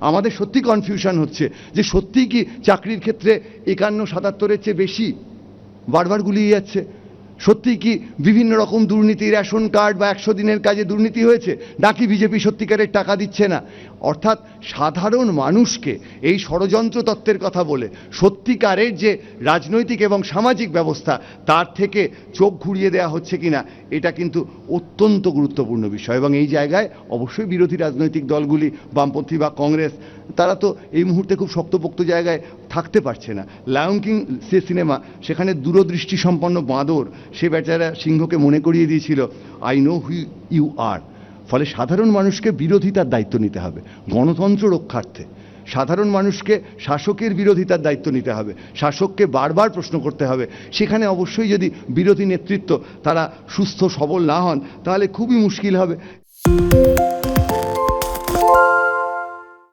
আমাদের সত্যি কনফিউশন হচ্ছে যে সত্যিই কি চাকরির ক্ষেত্রে 51-77-এর চেয়ে বেশি বারবার গুলিয়ে যাচ্ছে? সত্যিই কি বিভিন্ন রকম দুর্নীতি, রেশন কার্ড বা 100 দিনের কাজে দুর্নীতি হয়েছে, নাকি বিজেপি সত্যিকারের টাকা দিচ্ছে না? অর্থাৎ সাধারণ মানুষকে এই ষড়যন্ত্র তত্ত্বের কথা বলে সত্যিকারের যে রাজনৈতিক এবং সামাজিক ব্যবস্থা তার থেকে চোখ ঘুরিয়ে দেওয়া হচ্ছে কিনা, এটা কিন্তু অত্যন্ত গুরুত্বপূর্ণ বিষয়। এবং এই জায়গায় অবশ্যই বিরোধী রাজনৈতিক দলগুলি, বামপন্থী বা কংগ্রেস, তারা তো এই মুহূর্তে খুব শক্তপোক্ত জায়গায় থাকতে পারছে না। লায়ন কিং সে সিনেমা, সেখানে দূরদৃষ্টি সম্পন্ন বাঁদর সে বেচারা সিংহকে মনে করিয়ে দিয়েছিল I know who you are. ফলে সাধারণ মানুষকে বিরোধিতার দায়িত্ব নিতে হবে গণতন্ত্র রক্ষার্থে। সাধারণ মানুষকে শাসকের বিরোধিতার দায়িত্ব নিতে হবে, শাসককে বারবার প্রশ্ন করতে হবে। সেখানে অবশ্যই যদি বিরোধী নেতৃত্ব তারা সুস্থ সবল না হন তাহলে খুবই মুশকিল হবে।